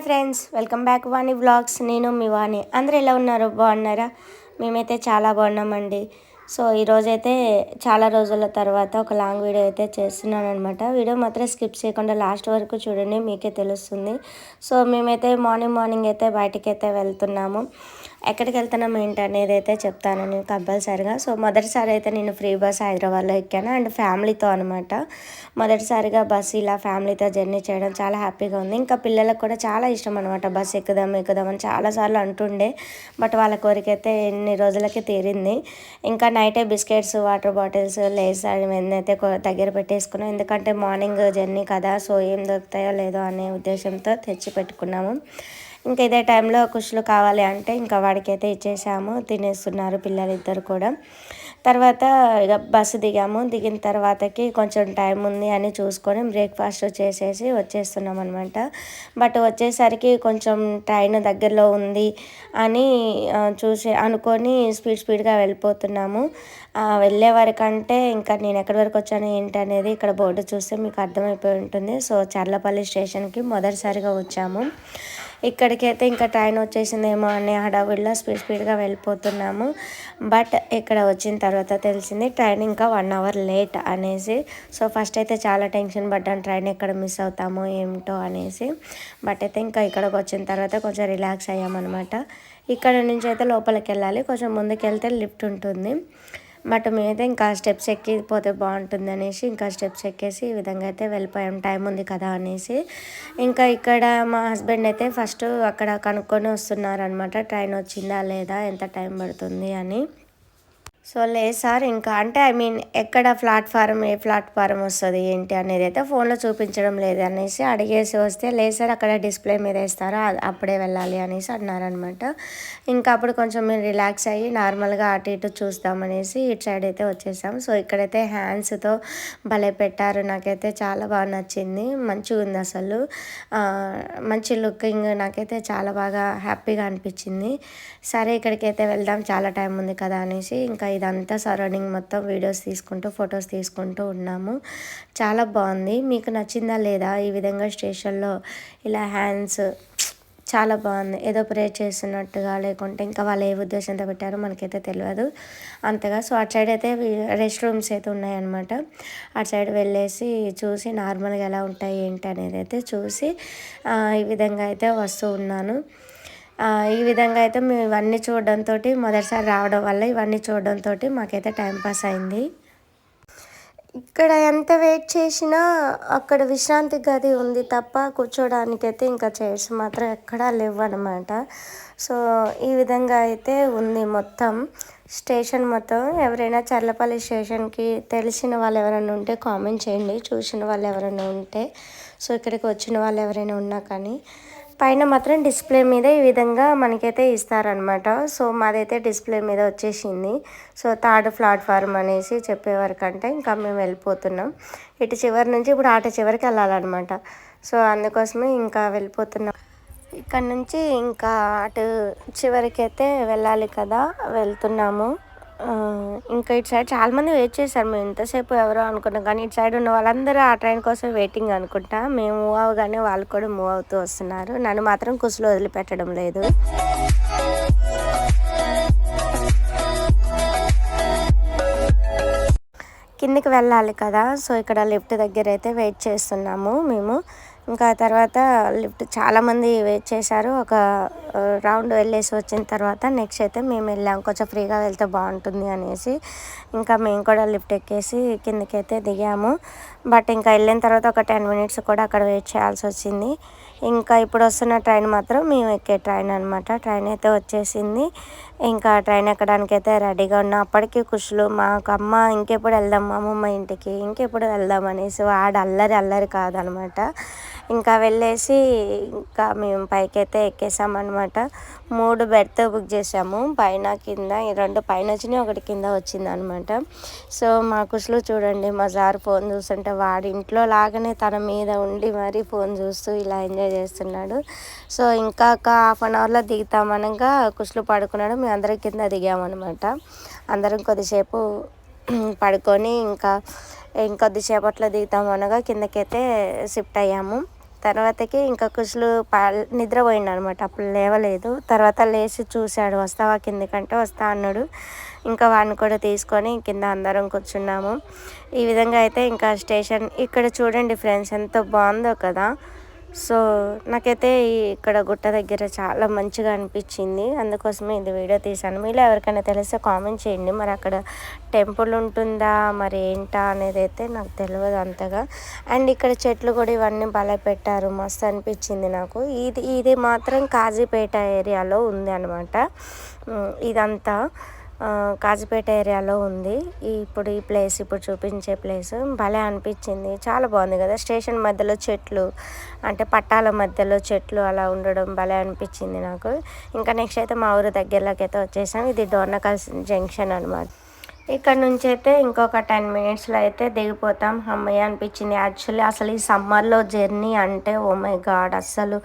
Friends, welcome back వాణి vlogs. నేను మీ వాణి. అందరూ ఎలా ఉన్నారు? బాగున్నారా? మేమైతే చాలా బాగున్నామండి. సో ఈరోజైతే చాలా రోజుల తర్వాత ఒక లాంగ్ వీడియో అయితే చేస్తున్నాను అనమాట. వీడియో మాత్రం స్కిప్ చేయకుండా లాస్ట్ వరకు చూడండి, మీకే తెలుస్తుంది. సో మేమైతే మార్నింగ్ అయితే బయటికి అయితే వెళ్తున్నాము. ఎక్కడికి వెళ్తున్నాం ఏంటి అనేది అయితే చెప్తాను నేను కంపల్సరీగా. సో మొదటిసారి అయితే నేను ఫ్రీ బస్ హైదరాబాద్లో ఎక్కాను, అండ్ ఫ్యామిలీతో అనమాట. మొదటిసారిగా బస్సు ఇలా ఫ్యామిలీతో జర్నీ చేయడం చాలా హ్యాపీగా ఉంది. ఇంకా పిల్లలకు కూడా చాలా ఇష్టం అనమాట, బస్సు ఎక్కుదాం అని చాలాసార్లు అంటుండే. బట్ వాళ్ళ కోరిక అయితే ఎన్ని రోజులకి తీరింది. ఇంకా నైటే బిస్కెట్స్, వాటర్ బాటిల్స్, లేస్ అవన్నీ అయితే దగ్గర పెట్టేసుకున్నాం. ఎందుకంటే మార్నింగ్ జర్నీ కదా, సో ఏం దొరుకుతాయో లేదో అనే ఉద్దేశంతో తెచ్చి పెట్టుకున్నాము. ఇంకా ఇదే టైంలో కుషులు కావాలి అంటే ఇంకా వాడికైతే ఇచ్చేసాము. తినేస్తున్నారు పిల్లలు ఇద్దరు కూడా. తర్వాత ఇక బస్సు దిగిన తర్వాతకి కొంచెం టైం ఉంది అని చూసుకొని బ్రేక్ఫాస్ట్ చేసేసి వచ్చేస్తున్నాం అనమాట. బట్ వచ్చేసరికి కొంచెం ట్రైన్ దగ్గరలో ఉంది అని అనుకొని స్పీడ్గా వెళ్ళిపోతున్నాము. వెళ్ళే వరకంటే ఇంకా నేను ఎక్కడి వరకు వచ్చాను ఏంటి అనేది ఇక్కడ బోర్డు చూస్తే మీకు అర్థమైపోయి ఉంటుంది. సో చర్లపల్లి స్టేషన్కి మొదటిసారిగా వచ్చాము. ఇక్కడికైతే ఇంకా ట్రైన్ వచ్చేసిందేమో అనే హడావిడిలో స్పీడ్గా వెళ్ళిపోతున్నాము. బట్ ఇక్కడ వచ్చిన తర్వాత తెలిసింది ట్రైన్ ఇంకా 1 అవర్ లేట్ అనేసి. సో ఫస్ట్ అయితే చాలా టెన్షన్ పడ్డాను, ట్రైన్ ఎక్కడ మిస్ అవుతామో ఏమిటో అనేసి. బట్ అయితే ఇంకా ఇక్కడికి వచ్చిన తర్వాత కొంచెం రిలాక్స్ అయ్యామన్నమాట. ఇక్కడ నుంచి అయితే లోపలికి వెళ్ళాలి, కొంచెం ముందుకు వెళ్తే లిఫ్ట్ ఉంటుంది. బట్ మేమైతే ఇంకా స్టెప్స్ ఎక్కిపోతే బాగుంటుంది అనేసి ఇంకా స్టెప్స్ ఎక్కేసి ఈ విధంగా అయితే వెళ్ళిపోయాం, టైం ఉంది కదా అనేసి. ఇంకా ఇక్కడ మా హస్బెండ్ అయితే ఫస్ట్ అక్కడ కనుక్కొని వస్తున్నారనమాట, ట్రైన్ వచ్చిందా లేదా, ఎంత టైం పడుతుంది అని. సో లేదు సార్, ఇంకా అంటే ఎక్కడ ఏ ప్లాట్ఫారం వస్తుంది ఏంటి అనేది అయితే ఫోన్లో చూపించడం లేదు అనేసి అడిగేసి వస్తే, లేదు సార్ అక్కడ డిస్ప్లే మీద వేస్తారా, అప్పుడే వెళ్ళాలి అనేసి అన్నారనమాట. ఇంకా అప్పుడు కొంచెం మేము రిలాక్స్ అయ్యి నార్మల్గా అటు ఇటు చూస్తామనేసి ఇటు సైడ్ అయితే వచ్చేసాం. సో ఇక్కడైతే హ్యాండ్స్తో భలే పెట్టారు, నాకైతే చాలా బాగా నచ్చింది, మంచిగా ఉంది అసలు, మంచి లుకింగ్, నాకైతే చాలా బాగా హ్యాపీగా అనిపించింది. సరే ఇక్కడికైతే వెళ్దాం, చాలా టైం ఉంది కదా అనేసి ఇంకా ఇదంతా సరౌండింగ్ మొత్తం వీడియోస్ తీసుకుంటూ ఫొటోస్ తీసుకుంటూ ఉన్నాము. చాలా బాగుంది. మీకు నచ్చిందా లేదా ఈ విధంగా స్టేషన్లో ఇలా హ్యాండ్స్? చాలా బాగుంది, ఏదో ప్రే చేస్తున్నట్టుగా, లేకుంటే ఇంకా వాళ్ళు ఏ ఉద్దేశంతో పెట్టారో మనకైతే తెలియదు అంతగా. సో అటు సైడ్ అయితే రెస్ట్ రూమ్స్ అయితే ఉన్నాయన్నమాట. అటు సైడ్ వెళ్ళేసి చూసి నార్మల్గా ఎలా ఉంటాయి ఏంటి అనేది అయితే చూసి ఈ విధంగా అయితే వస్తూ ఉన్నాను. ఈ విధంగా అయితే మేము ఇవన్నీ చూడడంతో, మొదటిసారి రావడం వల్ల ఇవన్నీ చూడడంతో మాకైతే టైంపాస్ అయింది. ఇక్కడ ఎంత వెయిట్ చేసినా అక్కడ విశ్రాంతి గది ఉంది తప్ప కూర్చోడానికైతే ఇంకా చైర్స్ మాత్రం ఎక్కడా లేవు అనమాట. సో ఈ విధంగా అయితే ఉంది మొత్తం స్టేషన్ మొత్తం. ఎవరైనా చర్లపల్లి స్టేషన్కి తెలిసిన వాళ్ళు ఎవరైనా ఉంటే కామెంట్ చేయండి, చూసిన వాళ్ళు ఎవరైనా ఉంటే. సో ఇక్కడికి వచ్చిన వాళ్ళు ఎవరైనా ఉన్నా కానీ పైన మాత్రం డిస్ప్లే మీద ఈ విధంగా మనకైతే ఇస్తారనమాట. సో మాదైతే డిస్ప్లే మీద వచ్చేసింది. సో 3rd ప్లాట్ఫారం అనేసి చెప్పేవరకంటే ఇంకా మేము వెళ్ళిపోతున్నాం. ఇటు చివరి నుంచి ఇప్పుడు అటు చివరికి వెళ్ళాలన్నమాట. సో అందుకోసమే ఇంకా వెళ్ళిపోతున్నాం. ఇక్కడ నుంచి ఇంకా అటు చివరికి అయితే వెళ్ళాలి కదా, వెళ్తున్నాము. ఇంకా ఇటు సైడ్ చాలామంది వెయిట్ చేశారు, మేము ఇంతసేపు ఎవరో అనుకున్నాం కానీ ఇటు సైడ్ ఉన్న వాళ్ళందరూ ఆ ట్రైన్ కోసం వెయిటింగ్ అనుకుంటా. మేము మూవ్ అవగానే వాళ్ళు కూడా మూవ్ అవుతూ వస్తున్నారు, నన్ను మాత్రం కుసులో వదిలిపెట్టడం లేదు. కిందికి వెళ్ళాలి కదా, సో ఇక్కడ లిఫ్ట్ దగ్గర అయితే వెయిట్ చేస్తున్నాము మేము. ఇంకా తర్వాత లిఫ్ట్ చాలామంది వెయిట్ చేశారు. ఒక రౌండ్ వెళ్ళేసి వచ్చిన తర్వాత నెక్స్ట్ అయితే మేము వెళ్ళాం, కొంచెం ఫ్రీగా వెళ్తే బాగుంటుంది అనేసి. ఇంకా మేము కూడా లిఫ్ట్ ఎక్కేసి కిందకైతే దిగాము. బట్ ఇంకా వెళ్ళిన తర్వాత ఒక 10 minutes కూడా అక్కడ వెయిట్ చేయాల్సి వచ్చింది. ఇంకా ఇప్పుడు వస్తున్న ట్రైన్ మాత్రం మేము ఎక్కే ట్రైన్ అనమాట. ట్రైన్ అయితే వచ్చేసింది. ఇంకా ట్రైన్ ఎక్కడానికి అయితే రెడీగా ఉన్నా. అప్పటికి కుషులు మాకు, అమ్మ ఇంకెప్పుడు వెళ్దాం అమ్మమ్మ ఇంటికి, ఇంకెప్పుడు వెళ్దాం అనేసి. వాడు అల్లరి కాదనమాట. ఇంకా వెళ్ళేసి ఇంకా మేము పైకైతే ఎక్కేసామన్నమాట. 3 బెర్త్ బుక్ చేసాము, పైన కింద. 2 పైన వచ్చినాయి, 1 కింద వచ్చింది అనమాట. సో మా కుషులు చూడండి, మా సార్ ఫోన్ చూస్తుంటే వాడి ఇంట్లో లాగానే తన మీద ఉండి మరీ ఫోన్ చూస్తూ ఇలా ఎంజాయ్ చేస్తున్నాడు. సో ఇంకా ఒక 1/2 అవర్లో దిగుతామనగా కుషులు పడుకున్నాడు, మేము అందరం కింద దిగామన్నమాట. అందరం కొద్దిసేపు పడుకొని ఇంకా ఇంకొద్దిసేపట్లో దిగుతామనగా కిందకైతే షిఫ్ట్ అయ్యాము. తర్వాతకి ఇంకా కుషులు నిద్రపోయిండు అనమాట. అప్పుడు లేవలేదు. తర్వాత లేచి చూశాడు, వస్తావా కిందికంటే వస్తా అన్నాడు. ఇంకా వాడిని కూడా తీసుకొని కింద అందరం కూర్చున్నాము. ఈ విధంగా అయితే ఇంకా స్టేషన్ ఇక్కడ చూడండి ఫ్రెండ్స్, ఎంత బాగుందో కదా. సో నాకైతే ఇక్కడ గుట్ట దగ్గర చాలా మంచిగా అనిపించింది, అందుకోసమే ఇది వీడియో తీశాను. మీలో ఎవరికైనా తెలిస్తే కామెంట్ చేయండి. మరి అక్కడ టెంపుల్ ఉంటుందా మరి ఏంటా అనేది అయితే నాకు తెలియదు అంతగా. అండ్ ఇక్కడ చెట్లు కూడా ఇవన్నీ భలే పెట్టారు, మస్తు అనిపించింది నాకు. ఇది మాత్రం కాజీపేట ఏరియాలో ఉంది అనమాట. ఇదంతా కాజీపేట ఏరియాలో ఉంది. ఇప్పుడు ఈ ప్లేస్ ఇప్పుడు చూపించే ప్లేస్ భలే అనిపించింది, చాలా బాగుంది కదా. స్టేషన్ మధ్యలో చెట్లు, అంటే పట్టాల మధ్యలో చెట్లు అలా ఉండడం భలే అనిపించింది నాకు. ఇంకా నెక్స్ట్ అయితే మా ఊరు దగ్గరలోకి అయితే వచ్చేసాం. ఇది డోర్నకల్ జంక్షన్ అనమాట. ఇక్కడ నుంచి అయితే ఇంకొక 10 మినిట్స్లో అయితే దిగిపోతాం. అమ్మయ్య అనిపించింది. యాక్చువల్లీ అసలు ఈ సమ్మర్లో జర్నీ అంటే ఓ మై గాడ్ అస్సలు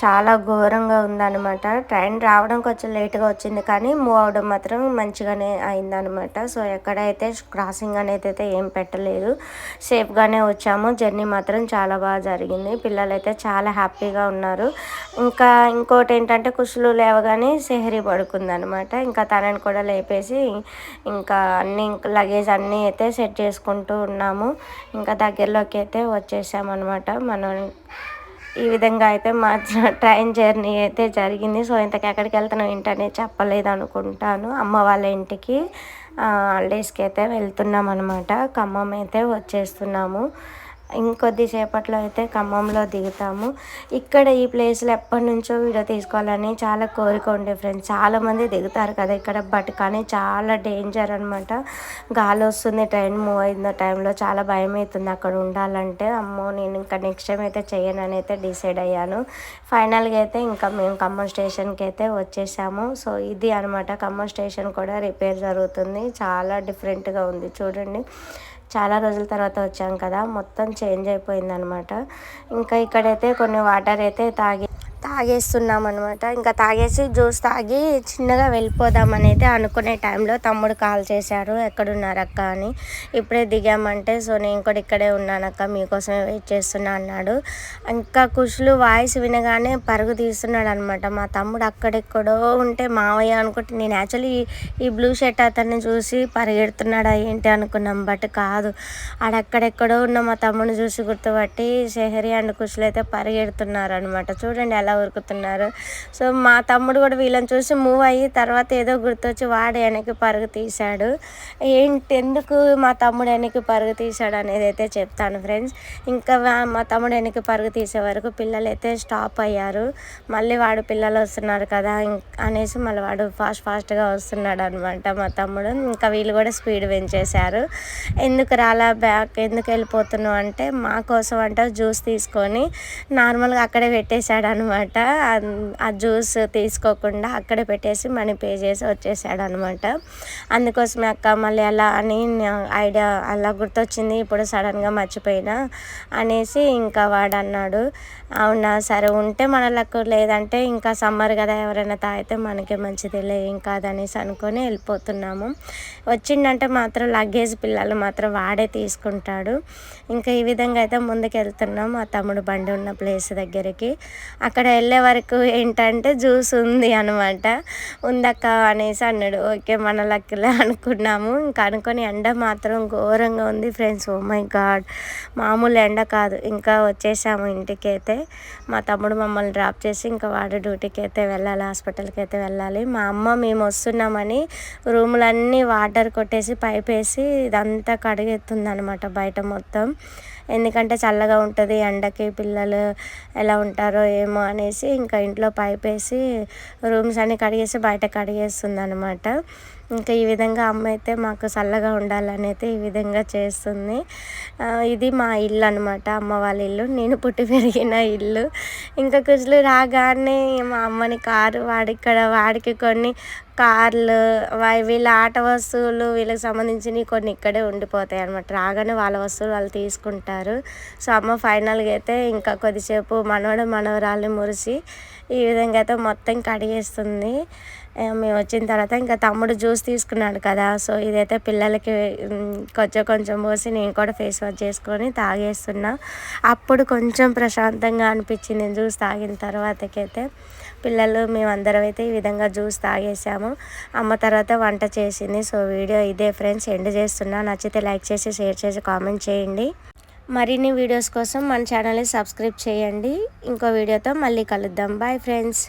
చాలా ఘోరంగా ఉందన్నమాట. ట్రైన్ రావడం కొంచెం లేట్గా వచ్చింది, కానీ మూవ్ అవడం మాత్రం మంచిగానే అయిందనమాట. సో ఎక్కడైతే క్రాసింగ్ అనేది అయితే ఏం పెట్టలేదు, సేఫ్గానే వచ్చాము. జర్నీ మాత్రం చాలా బాగా జరిగింది. పిల్లలైతే చాలా హ్యాపీగా ఉన్నారు. ఇంకా ఇంకోటి ఏంటంటే కుషులు లేవగానే సెహరీ పడుకుందనమాట. ఇంకా తనని కూడా లేపేసి ఇంకా అన్నీ లగేజ్ అన్నీ అయితే సెట్ చేసుకుంటూ ఉన్నాము. ఇంకా దగ్గరలోకి అయితే వచ్చేసామన్నమాట మనం. ఈ విధంగా అయితే మా ట్రైన్ జర్నీ అయితే జరిగింది. సో ఇంతకు ఎక్కడికి వెళ్తున్నాం ఏంటనే చెప్పలేదు అనుకుంటాను. అమ్మ వాళ్ళ ఇంటికి హాలిడేస్కి అయితే వెళ్తున్నాం అనమాట. ఖమ్మం అయితే వచ్చేస్తున్నాము. ఇంకొద్దిసేపట్లో అయితే ఖమ్మంలో దిగుతాము. ఇక్కడ ఈ ప్లేస్లో ఎప్పటి నుంచో వీడియో తీసుకోవాలని చాలా కోరిక ఉండే ఫ్రెండ్స్. చాలామంది దిగుతారు కదా ఇక్కడ, బట్ కానీ చాలా డేంజర్ అనమాట. గాలి వస్తుంది, ట్రైన్ మూవ్ అయిన టైంలో చాలా భయం అవుతుంది అక్కడ ఉండాలంటే. అమ్మో నేను ఇంకా నెక్స్ట్ టైం అయితే చేయనని అయితే డిసైడ్ అయ్యాను. ఫైనల్గా అయితే ఇంకా మేము ఖమ్మం స్టేషన్కి అయితే వచ్చేసాము. సో ఇది అనమాట, ఖమ్మం స్టేషన్ కూడా రిపేర్ జరుగుతుంది. చాలా డిఫరెంట్గా ఉంది చూడండి. చాలా రోజుల తర్వాత వచ్చాం కదా, మొత్తం చేంజ్ అయిపోయింది అనమాట. ఇంకా ఇక్కడైతే కొన్ని వాటర్ అయితే తాగేస్తున్నాం అనమాట. ఇంకా తాగేసి జ్యూస్ తాగి చిన్నగా వెళ్ళిపోదామని అయితే అనుకునే టైంలో తమ్ముడు కాల్ చేశాడు, ఎక్కడున్నారు అక్క అని. ఇప్పుడే దిగామంటే సో నేను కూడా ఇక్కడే ఉన్నానక్క, మీకోసమే వెయిట్ చేస్తున్నా అన్నాడు. ఇంకా కుషులు వాయిస్ వినగానే పరుగు తీస్తున్నాడు అనమాట. మా తమ్ముడు అక్కడెక్కడో ఉంటే మావయ్య అనుకుంటే, నేను యాక్చువల్లీ ఈ బ్లూ షర్ట్ అతన్ని చూసి పరిగెడుతున్నాడా ఏంటి అనుకున్నాం, బట్ కాదు, ఆడక్కడెక్కడో ఉన్న మా తమ్ముడిని చూసి గుర్తుపట్టి సెహరీ అండ్ కుషులు అయితే పరిగెడుతున్నారు అనమాట. చూడండి ఎలా ఉరుకుతున్నారు. సో మా తమ్ముడు కూడా వీళ్ళని చూసి మూవ్ అయ్యి తర్వాత ఏదో గుర్తొచ్చి వాడు వెనక్కి పరుగు తీశాడు. ఎందుకు మా తమ్ముడు వెనక్కి పరుగు తీశాడు అనేది అయితే చెప్తాను ఫ్రెండ్స్. ఇంకా మా తమ్ముడు వెనక్కి పరుగు తీసే వరకు పిల్లలు అయితే స్టాప్ అయ్యారు. మళ్ళీ వాడు పిల్లలు వస్తున్నారు కదా అనేసి మళ్ళీ వాడు ఫాస్ట్గా వస్తున్నాడు అనమాట మా తమ్ముడు. ఇంకా వీళ్ళు కూడా స్పీడ్ పెంచేశారు. ఎందుకు రాలా బ్యాక్, ఎందుకు వెళ్ళిపోతున్నావు అంటే మా కోసం అంటే జ్యూస్ తీసుకొని నార్మల్గా అక్కడే పెట్టేశాడు అనమాట. ఆ జ్యూస్ తీసుకోకుండా అక్కడే పెట్టేసి మనీ పే చేసి వచ్చేసాడు అనమాట. అందుకోసమే అక్క మళ్ళీ అలా అని ఐడియా అలా గుర్తొచ్చింది, ఇప్పుడు సడన్గా మర్చిపోయినా అనేసి ఇంకా వాడు అన్నాడు. అవునా సరే ఉంటే మన లక్కు, లేదంటే ఇంకా సమ్మర్ కదా ఎవరైనా తాగితే మనకే మంచిదిలే ఏం కాదనేసి అనుకొని వెళ్ళిపోతున్నాము. వచ్చిందంటే మాత్రం లగేజ్ పిల్లలు మాత్రం వాడే తీసుకుంటాడు. ఇంకా ఈ విధంగా అయితే ముందుకు వెళ్తున్నాం మా తమ్ముడు బండి ఉన్న ప్లేస్ దగ్గరికి. అక్కడ వెళ్ళే వరకు ఏంటంటే జ్యూస్ ఉంది అనమాట. ఉందక్క అనేసి అన్నాడు. ఓకే మన లక్కిలే అనుకున్నాము. ఇంకా అనుకొని ఎండ మాత్రం ఘోరంగా ఉంది ఫ్రెండ్స్. ఓ మై గాడ్ మామూలు ఎండ కాదు. ఇంకా వచ్చేసాము ఇంటికి అయితే. మా తమ్ముడు మమ్మల్ని డ్రాప్ చేసి ఇంకా వాడు డ్యూటీకి అయితే వెళ్ళాలి, హాస్పిటల్కి అయితే వెళ్ళాలి. మా అమ్మ మేము వస్తున్నామని రూములన్నీ వాటర్ కొట్టేసి పైప్ వేసి ఇదంతా కడిగెత్తుంది అనమాట బయట మొత్తం. ఎందుకంటే చల్లగా ఉంటుంది ఎండకి, పిల్లలు ఎలా ఉంటారో ఏమో అనేసి ఇంకా ఇంట్లో పైప్ వేసి రూమ్స్ అన్నీ కడిగేసి బయట కడిగేస్తుంది అనమాట. ఇంకా ఈ విధంగా అమ్మ అయితే మాకు చల్లగా ఉండాలని అయితే ఈ విధంగా చేస్తుంది. ఇది మా ఇల్లు అనమాట, అమ్మ వాళ్ళ ఇల్లు, నేను పుట్టి పెరిగిన ఇల్లు. ఇంకా కుజులు రాగానే మా అమ్మని వాడికి కొన్ని కార్లు, వీళ్ళ ఆట వస్తువులు, వీళ్ళకి సంబంధించినవి కొన్ని ఇక్కడే ఉండిపోతాయి అనమాట. రాగానే వాళ్ళ వస్తువులు వాళ్ళు తీసుకుంటారు. సో అమ్మ ఫైనల్గా అయితే ఇంకా కొద్దిసేపు మనవరాల్ని మురిసి ఈ విధంగా అయితే మొత్తం కడిగేస్తుంది. మేము వచ్చిన తర్వాత ఇంకా తమ్ముడు జ్యూస్ తీసుకున్నాడు కదా, సో ఇదైతే పిల్లలకి కొంచెం కొంచెం పోసి నేను కూడా ఫేస్ వాష్ చేసుకొని తాగేస్తున్నా. అప్పుడు కొంచెం ప్రశాంతంగా అనిపించింది జ్యూస్ తాగిన తర్వాతకైతే. పిల్లలు మేమందరం అయితే ఈ విధంగా జ్యూస్ తాగేసాము. అమ్మ తర్వాత వంట చేసింది. సో వీడియో ఇదే ఫ్రెండ్స్, ఎండ్ చేస్తున్నా. నచ్చితే లైక్ చేసి షేర్ చేసి కామెంట్ చేయండి. మరిన్ని వీడియోస్ కోసం మన ఛానల్ని సబ్స్క్రైబ్ చేయండి. ఇంకో వీడియోతో మళ్ళీ కలుద్దాం. Bye friends.